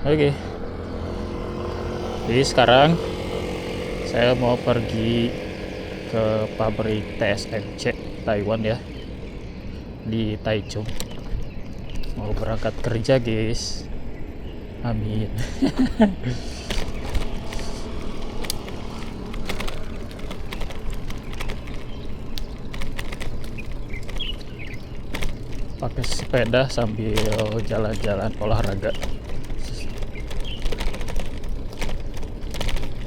Oke, jadi sekarang saya mau pergi ke pabrik TSMC Taiwan ya, di Taichung. Mau berangkat kerja guys, amin. Pakai sepeda sambil jalan-jalan olahraga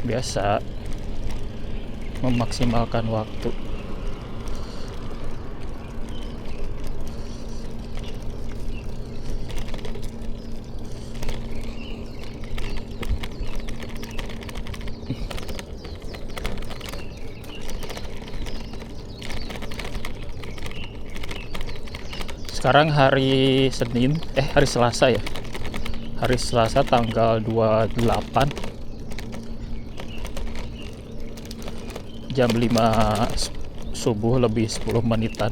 biasa, memaksimalkan waktu. Sekarang hari Selasa ya. Hari Selasa tanggal 28 jam 5 subuh lebih 10 menitan.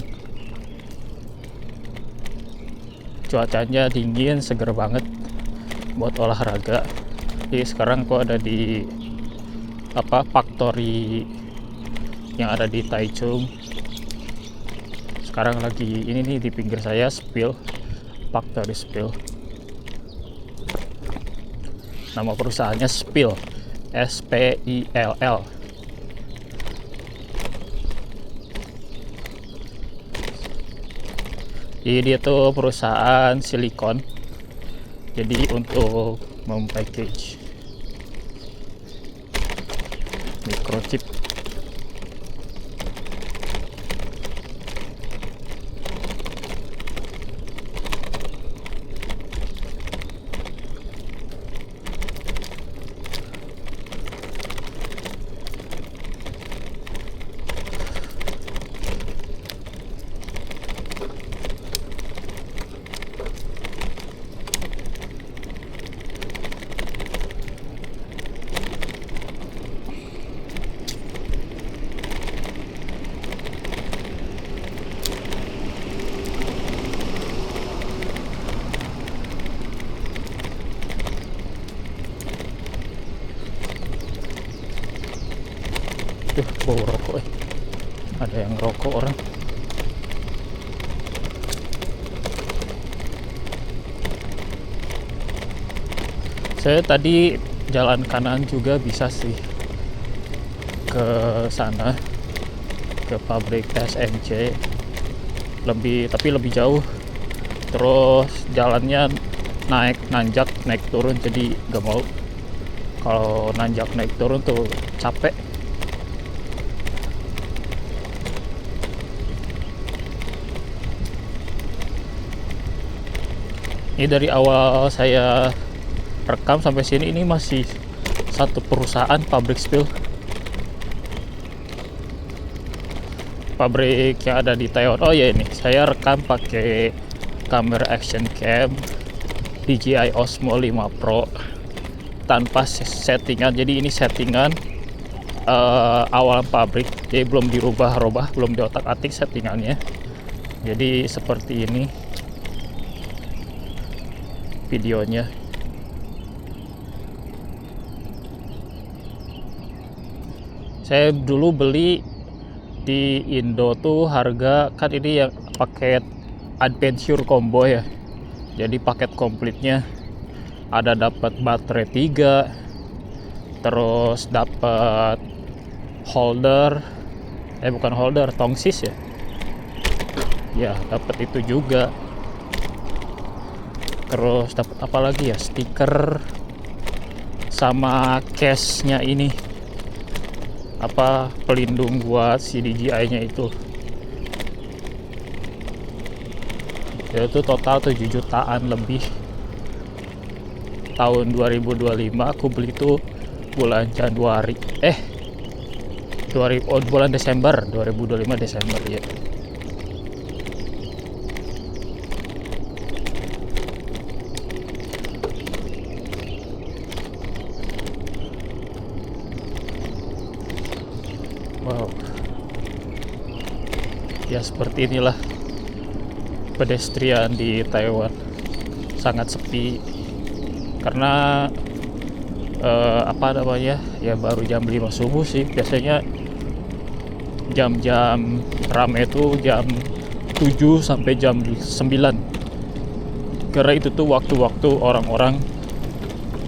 Cuacanya dingin, seger banget buat olahraga. Jadi sekarang aku ada di factory yang ada di Taichung. Sekarang lagi ini nih di pinggir saya factory Spill. Nama perusahaannya Spill, SPILL. Jadi dia tuh perusahaan silikon. Jadi untuk mempackage microchip. Bau rokok ada yang rokok orang. Saya tadi jalan kanan juga bisa sih ke sana, ke pabrik TSMC, tapi lebih jauh. Terus jalannya nanjak naik turun, jadi gak mau. Kalau nanjak naik turun tuh capek. Ini dari awal saya rekam sampai sini, ini masih satu perusahaan pabrik Spill. Pabrik yang ada di Taiwan. Oh ya, ini saya rekam pakai kamera action cam DJI Osmo 5 Pro tanpa settingan. Jadi ini settingan awal pabrik, jadi belum dirubah-rubah, belum diotak-atik settingannya. Jadi seperti ini videonya. Saya dulu beli di Indo tuh harga, kan ini yang paket adventure combo ya, jadi paket komplitnya ada dapat baterai 3, terus dapat holder, bukan holder, tongsis ya dapat itu juga. Terus dapat apa lagi ya, stiker sama case-nya ini, pelindung buat si DJI-nya itu. Itu total 7 jutaan lebih. Tahun 2025 aku beli itu bulan Januari. Bulan Desember 2025, Desember ya. Wow. Ya seperti inilah pedestrian di Taiwan. Sangat sepi karena apa namanya ya, baru jam 5 subuh sih. Biasanya jam-jam rame itu jam 7 sampai jam 9, karena itu tuh waktu-waktu orang-orang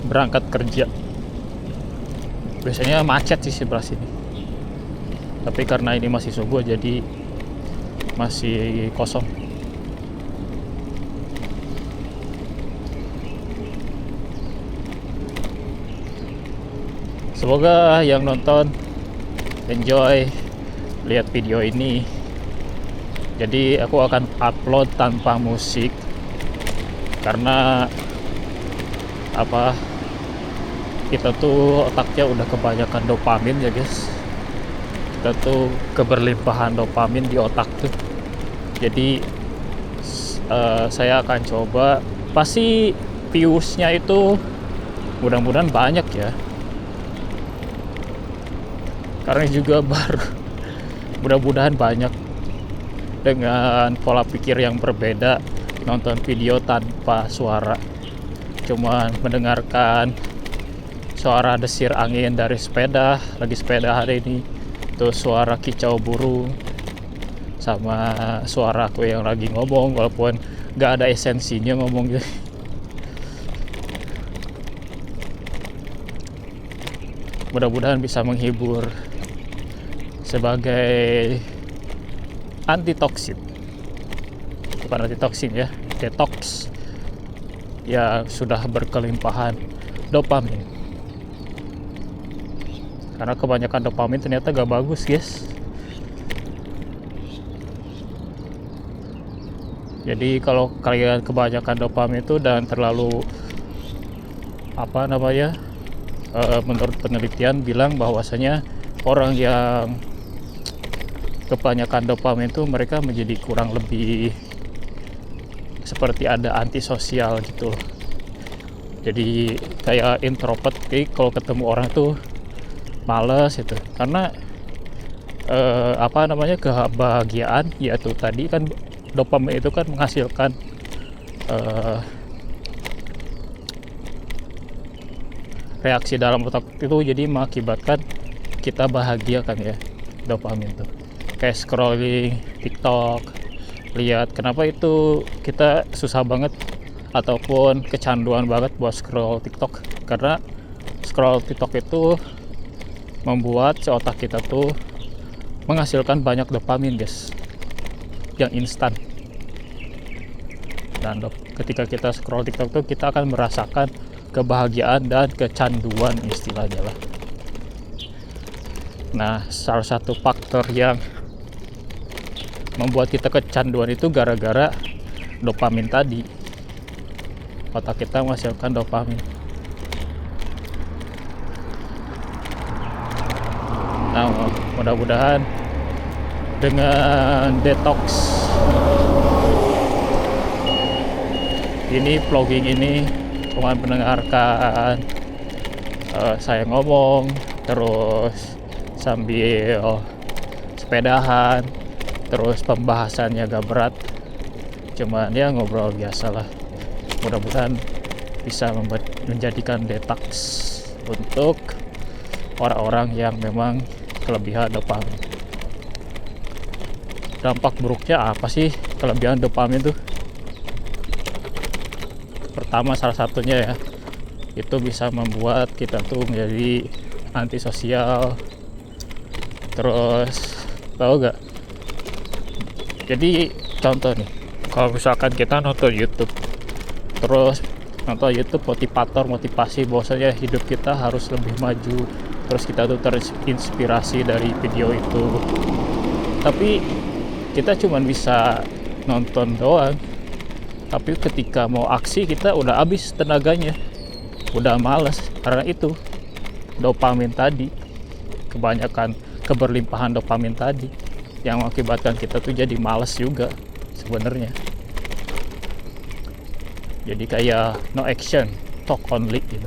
berangkat kerja. Biasanya macet sih sebelah sini, tapi karena ini masih subuh jadi masih kosong. Semoga yang nonton enjoy lihat video ini. Jadi aku akan upload tanpa musik karena apa, kita tuh otaknya udah kebanyakan dopamin ya guys. Kita tuh keberlimpahan dopamin di otak tuh. Jadi saya akan coba, pasti viewsnya itu mudah-mudahan banyak ya, karena juga baru, mudah-mudahan banyak dengan pola pikir yang berbeda, nonton video tanpa suara, cuman mendengarkan suara desir angin dari sepeda, lagi sepeda hari ini, terus suara kicau burung, sama suara aku yang lagi ngomong walaupun gak ada esensinya ngomongnya. Mudah-mudahan bisa menghibur sebagai antitoksin, bukan antitoksin ya, detox yang sudah berkelimpahan dopamin. Karena kebanyakan dopamin ternyata gak bagus guys. Jadi kalau kalian kebanyakan dopamin itu dan terlalu apa namanya, menurut penelitian bilang bahwasanya orang yang kebanyakan dopamin itu mereka menjadi kurang lebih seperti ada antisosial gitu loh. Jadi kayak introvert, kayak kalau ketemu orang tuh males itu, karena apa namanya, kebahagiaan yaitu tadi kan dopamin itu kan menghasilkan reaksi dalam otak itu, jadi mengakibatkan kita bahagia kan ya, dopamin tuh. Kayak scrolling TikTok, lihat kenapa itu kita susah banget ataupun kecanduan banget buat scroll TikTok, karena scroll TikTok itu membuat si otak kita tuh menghasilkan banyak dopamin guys, yang instan. Dan ketika kita scroll TikTok tuh kita akan merasakan kebahagiaan dan kecanduan istilahnya lah. Nah, salah satu faktor yang membuat kita kecanduan itu gara-gara dopamin tadi. Otak kita menghasilkan dopamin. Nah, mudah-mudahan dengan detox ini, vlogging ini, cuma mendengarkan saya ngomong terus sambil sepedahan, terus pembahasannya gak berat, cuman ya ngobrol biasa lah. Mudah-mudahan bisa menjadikan detox untuk orang-orang yang memang kelebihan dopamin. Dampak buruknya apa sih kelebihan dopamin tuh? Pertama, salah satunya ya, itu bisa membuat kita tuh menjadi antisosial. Terus tahu gak? Jadi contoh nih, kalau misalkan kita nonton YouTube, terus nonton YouTube motivasi bahwasanya hidup kita harus lebih maju, terus kita tuh terinspirasi dari video itu, tapi kita cuma bisa nonton doang. Tapi ketika mau aksi kita udah habis tenaganya, udah males, karena itu dopamin tadi, kebanyakan keberlimpahan dopamin tadi yang mengakibatkan kita tuh jadi males juga sebenarnya. Jadi kayak no action, talk only gitu.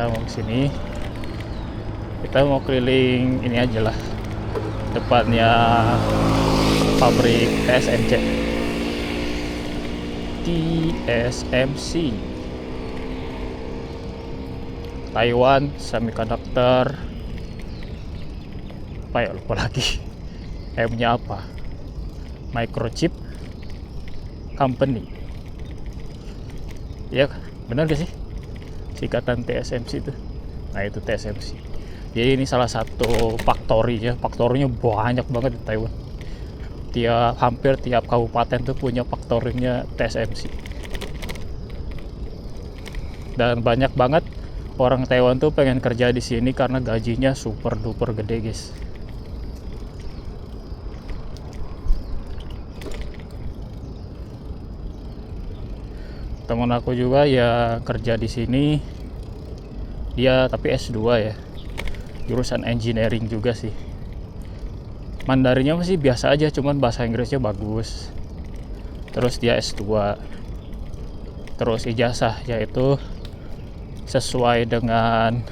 kita mau kesini, kita mau keliling ini aja lah, depannya pabrik TSMC Taiwan Semiconductor, apa ya, lupa lagi M nya apa, Microchip Company ya, benar gak sih singkatan TSMC itu? Nah itu TSMC. Jadi ini salah satu faktorinya banyak banget di Taiwan. Hampir tiap kabupaten tuh punya faktorinya TSMC. Dan banyak banget orang Taiwan tuh pengen kerja di sini karena gajinya super duper gede, guys. Temen aku juga ya kerja di sini, dia tapi S2 ya, jurusan engineering juga sih. Mandarinnya masih biasa aja, cuman bahasa Inggrisnya bagus. Terus dia S2, terus ijazah yaitu sesuai dengan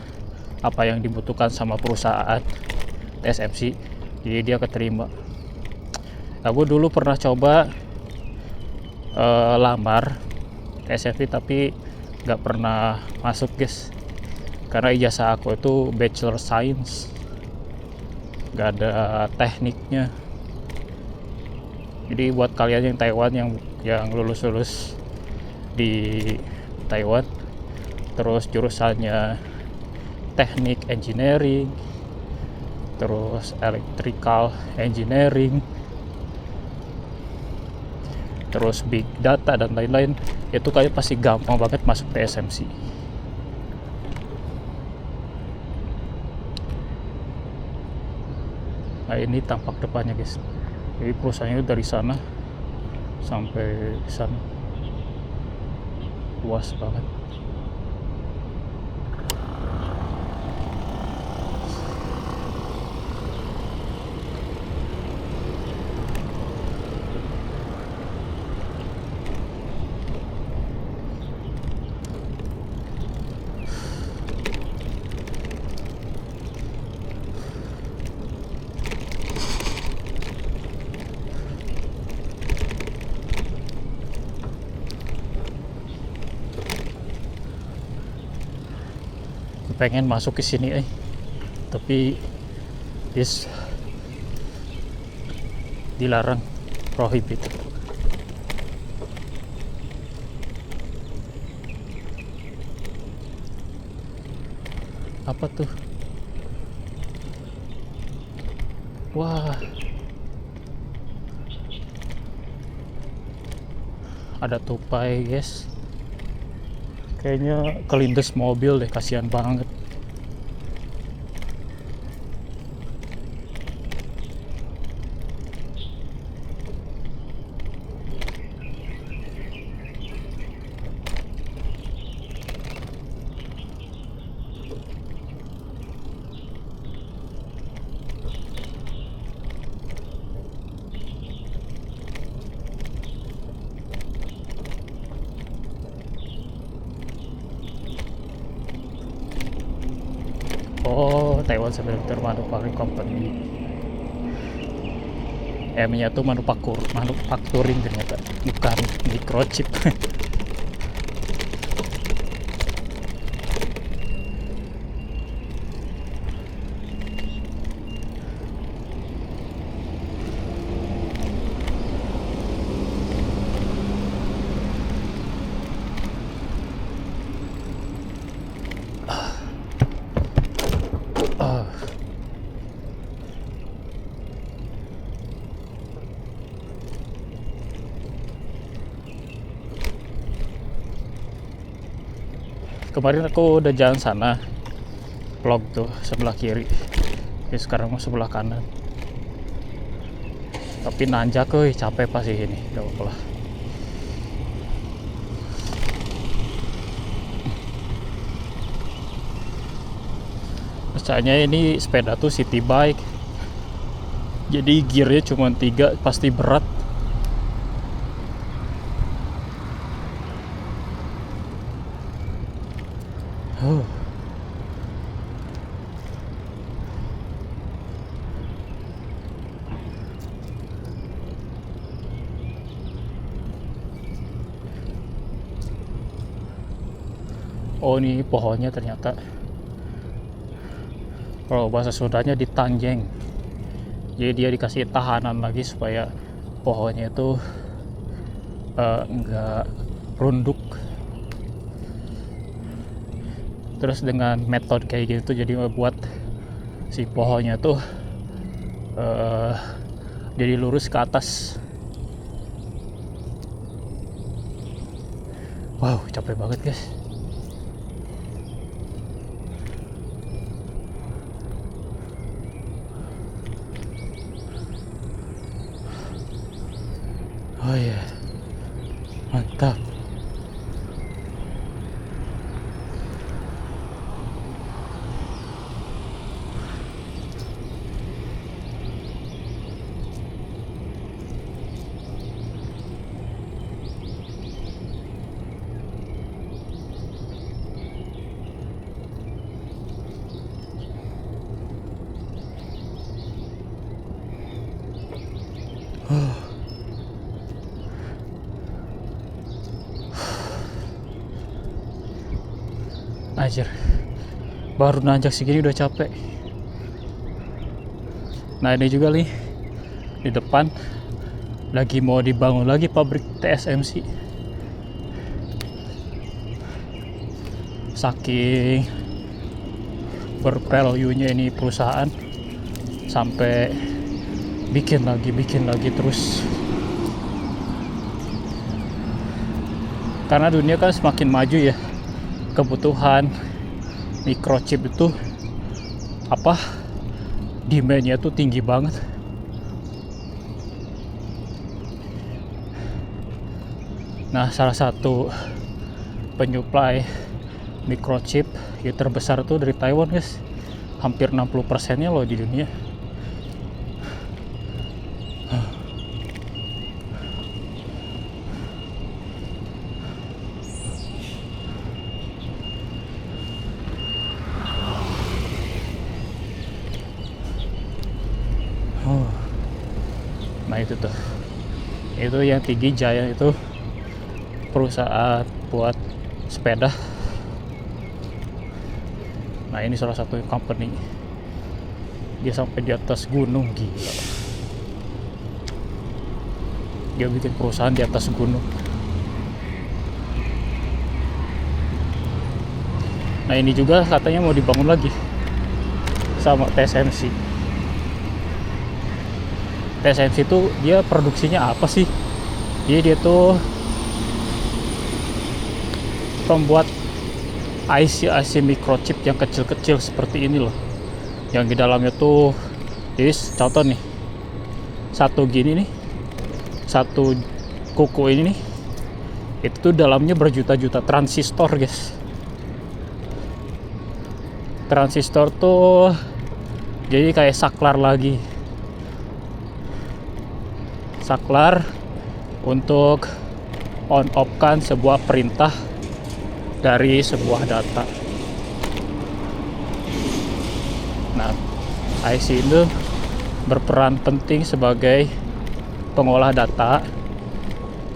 apa yang dibutuhkan sama perusahaan TSMC, jadi dia keterima. Aku dulu pernah coba lamar TSMC tapi nggak pernah masuk, guys, karena ijazah aku itu Bachelor Science, nggak ada tekniknya. Jadi buat kalian yang Taiwan yang lulus di Taiwan terus jurusannya teknik engineering, terus electrical engineering, terus big data dan lain-lain, itu kayak pasti gampang banget masuk TSMC. Nah ini tampak depannya, guys. Jadi perusahaannya dari sana sampai sana, luas banget. Pengen masuk ke sini tapi dilarang, prohibit. Apa tuh? Wah, ada tupai, guys. Kayaknya kelindes mobil deh, kasihan banget. Oh, Taiwan Semiconductor Manufacturing Company. M-nya tuh manufacturing ternyata, bukan microchip. Kemarin aku udah jalan sana, vlog tuh sebelah kiri. Jadi sekarang mau sebelah kanan. Tapi nanjak, capek pasti ini, gak apa-apa lah. Biasanya ini sepeda tuh city bike, jadi gearnya cuma 3, pasti berat. Oh, ini pohonnya ternyata. Kalau bahasa Sundanya ditanjeng. Jadi dia dikasih tahanan lagi supaya pohonnya itu enggak runduk. Terus dengan metode kayak gitu jadi membuat si pohonnya tuh jadi lurus ke atas. Wow, capek banget guys. Oh iya, mantap. Anjir, baru nanjak segini udah capek. Nah ini juga nih, di depan lagi mau dibangun lagi pabrik TSMC. Saking bervalue-nya ini perusahaan, sampai bikin lagi terus. Karena dunia kan semakin maju ya, kebutuhan microchip itu demand-nya tuh tinggi banget. Nah, salah satu penyuplai microchip yang terbesar tuh dari Taiwan guys. Hampir 60%-nya loh di dunia. Nah itu tuh, itu yang tinggi Giant itu perusahaan buat sepeda. Nah ini salah satu company, dia sampai di atas gunung, gila. Dia bikin perusahaan di atas gunung. Nah ini juga katanya mau dibangun lagi sama TSMC. TSMC itu dia produksinya apa sih? Dia tuh pembuat IC microchip yang kecil-kecil seperti ini loh. Yang di dalamnya tuh, jadi contoh nih, satu gini nih, satu kuku ini nih, itu tuh dalamnya berjuta-juta transistor guys. Transistor tuh jadi kayak saklar lagi. Saklar untuk on-off kan sebuah perintah dari sebuah data. Nah, IC itu berperan penting sebagai pengolah data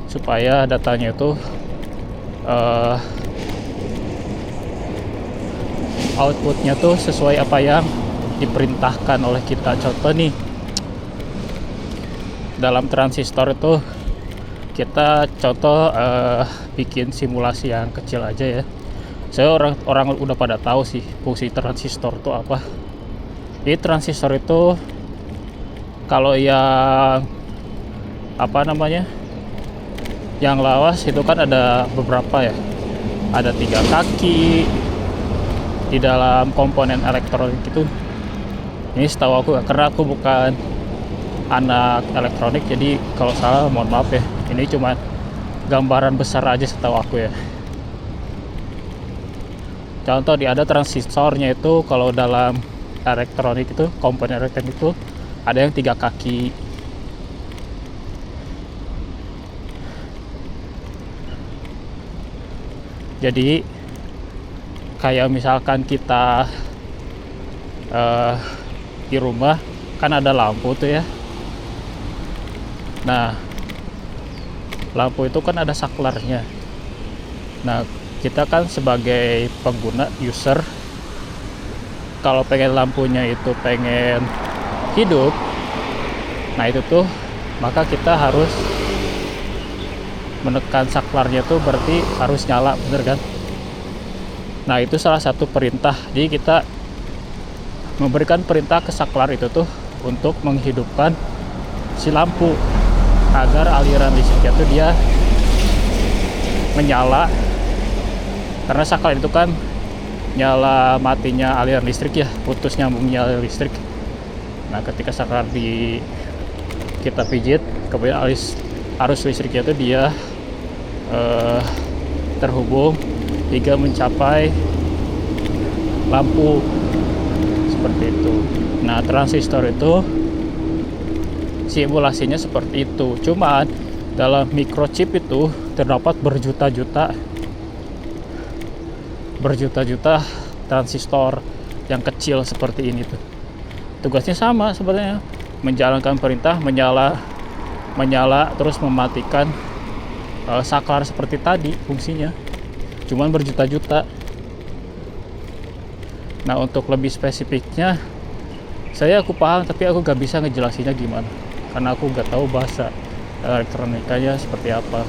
supaya datanya itu outputnya tuh sesuai apa yang diperintahkan oleh kita. Contoh nih, dalam transistor itu kita contoh bikin simulasi yang kecil aja ya. Saya orang udah pada tahu sih fungsi transistor itu apa. Jadi transistor itu kalau yang yang lawas itu kan ada beberapa ya, ada 3 kaki di dalam komponen elektronik itu. Ini setahu aku, karena aku bukan anak elektronik, jadi kalau salah mohon maaf ya. Ini cuma gambaran besar aja setahu aku ya. Contoh ada transistornya itu, kalau dalam elektronik itu, komponen elektronik itu ada yang 3 kaki. Jadi kayak misalkan kita di rumah kan ada lampu tuh ya. Nah, lampu itu kan ada saklarnya. Nah, kita kan sebagai pengguna user, kalau pengen lampunya itu pengen hidup, nah itu tuh maka kita harus menekan saklarnya tuh berarti harus nyala, bener kan? Nah itu salah satu perintah. Jadi kita memberikan perintah ke saklar itu tuh untuk menghidupkan si lampu agar aliran listriknya tuh dia menyala, karena saklar itu kan nyala matinya aliran listrik ya, putus nyambungnya aliran listrik. Nah ketika saklar kita pijit, kemudian arus listriknya itu dia terhubung hingga mencapai lampu seperti itu. Nah transistor itu simulasinya seperti itu, cuman dalam microchip itu terdapat berjuta-juta transistor yang kecil seperti ini tuh. Tugasnya sama sebenarnya, menjalankan perintah menyala terus mematikan saklar seperti tadi fungsinya, cuman berjuta-juta. Nah untuk lebih spesifiknya aku paham tapi aku gak bisa ngejelasinnya gimana, karena aku gak tahu bahasa elektronikanya seperti apa.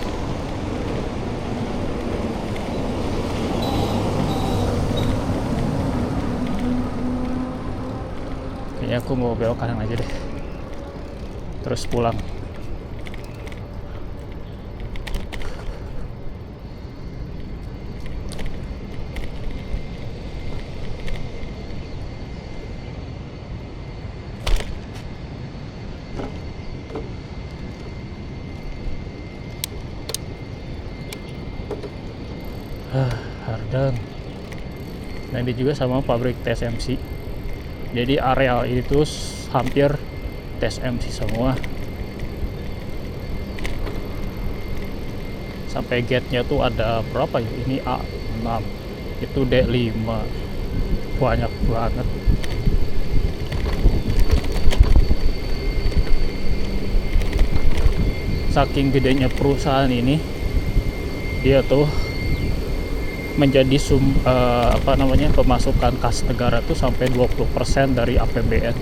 Kayaknya aku mau belok kanan aja deh, terus pulang. Hardang. Nah ini juga sama pabrik TSMC. Jadi areal itu hampir TSMC semua. Sampai gate-nya tuh ada berapa ya? Ini A6, itu D5. Banyak banget. Saking gedenya perusahaan ini, dia tuh menjadi pemasukan kas negara tuh sampai 20% dari APBN.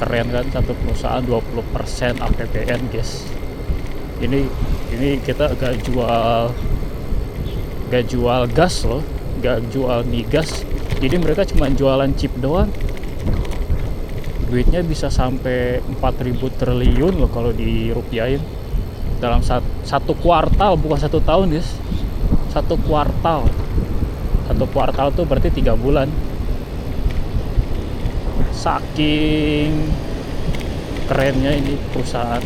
Keren kan, satu perusahaan 20% APBN, guys. Ini kita gak jual gas loh, gak jual migas. Jadi mereka cuma jualan chip doang. Duitnya bisa sampai 4.000 triliun loh kalau dirupiahin dalam satu kuartal, bukan 1 tahun, guys. Satu kuartal tuh berarti 3 bulan. Saking kerennya ini perusahaan.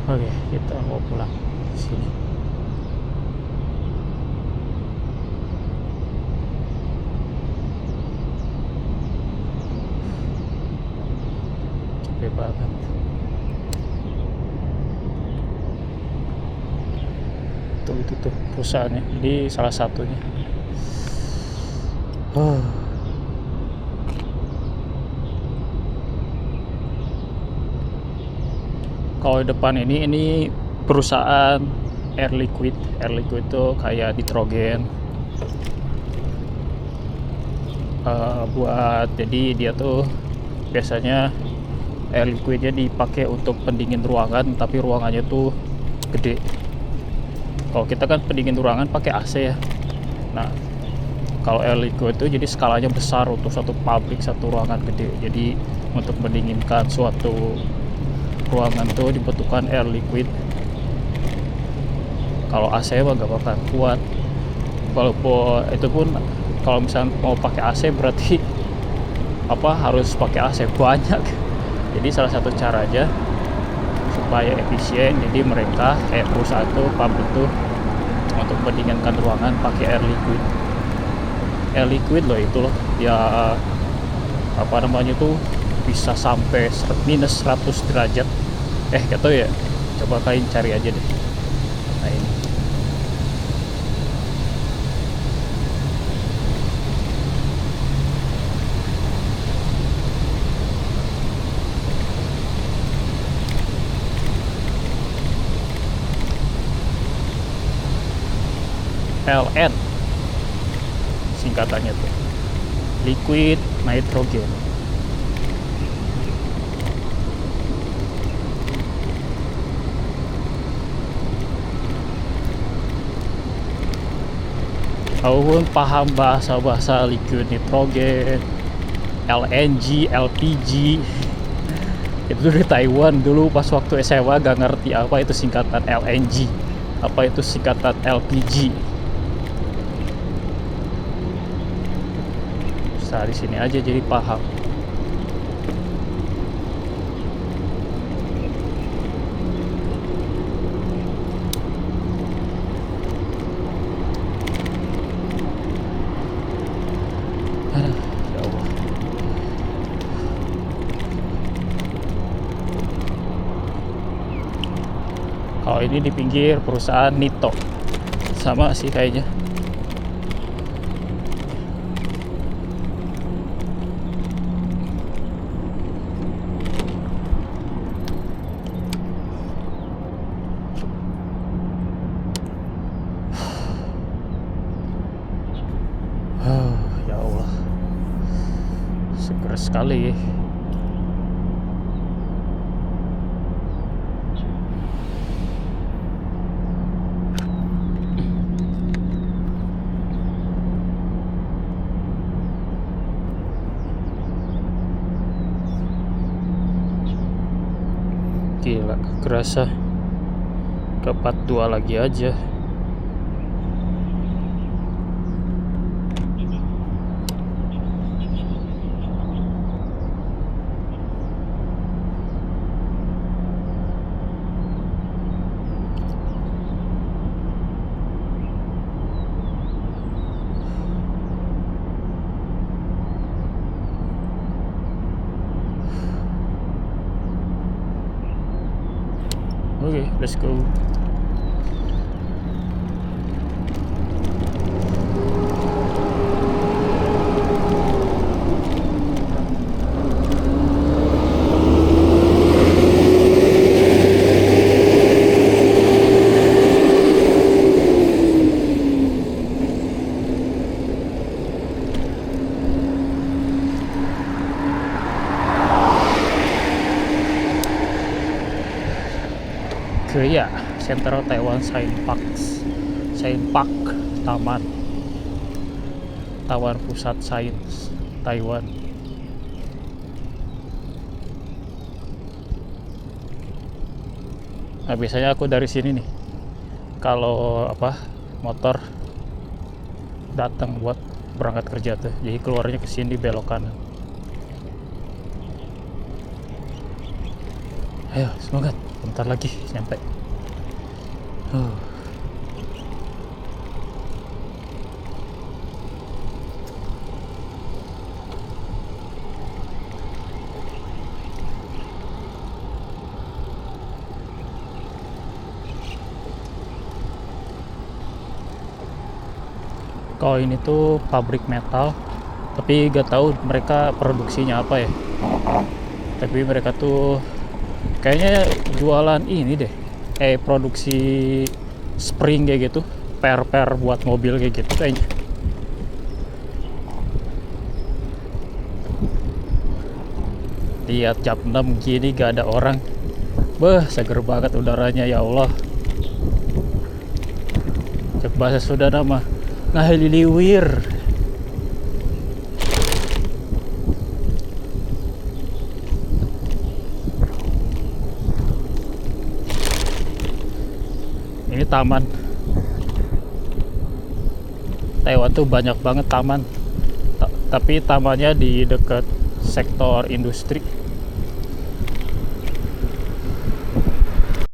Oke, kita mau pulang sini. Capek banget. Itu tuh perusahaannya. Ini salah satunya. Kalau depan ini perusahaan Air Liquide. Air Liquide itu kayak nitrogen. Jadi dia tuh biasanya air liquidnya dipakai untuk pendingin ruangan, tapi ruangannya tuh gede. Kalau kita kan pendingin ruangan pakai AC ya. Nah, kalau air liquid itu jadi skalanya besar untuk satu pabrik, satu ruangan gede. Jadi untuk mendinginkan suatu ruangan tuh dibutuhkan air liquid. Kalau AC mah gak bakal kuat. Walaupun itu pun kalau misalnya mau pakai AC berarti harus pakai AC banyak. Jadi salah satu caranya supaya efisien, jadi mereka kayak perusahaan tuh, pabrik tuh, untuk mendinginkan ruangan pakai air liquid. Air liquid loh itu loh, ya tuh bisa sampai minus 100 derajat. Gak tau ya, coba kalian cari aja deh. Nah ini LN singkatannya tuh, liquid nitrogen. Aku pun paham bahasa-bahasa liquid nitrogen, LNG, LPG. Itu dari Taiwan dulu pas waktu SMA gak ngerti apa itu singkatan LNG, apa itu singkatan LPG. Nah, di sini aja jadi paham. Ya Allah. Kalau ini di pinggir perusahaan Nito, sama sih kayaknya. Ya Allah, seger sekali. Gila, kerasa ke 42 lagi aja. Oke, let's go. Ya, Central Taiwan Science Park, Taman Pusat Sains Taiwan. Nah, biasanya aku dari sini nih kalau motor datang buat berangkat kerja tuh, jadi keluarnya ke sini belok kanan. Ayo semangat, bentar lagi sampai. Kalau ini tuh pabrik metal, tapi gak tahu mereka produksinya apa ya. Tapi mereka tuh kayaknya jualan ini deh, produksi spring kayak gitu, per buat mobil kayak gitu kayaknya. Lihat jam 6 gini gak ada orang. Seger banget udaranya, ya Allah. Cek bahasa sudah nama ngaheliliwir. Ini taman Taiwan tuh banyak banget taman, tapi tamannya di dekat sektor industri.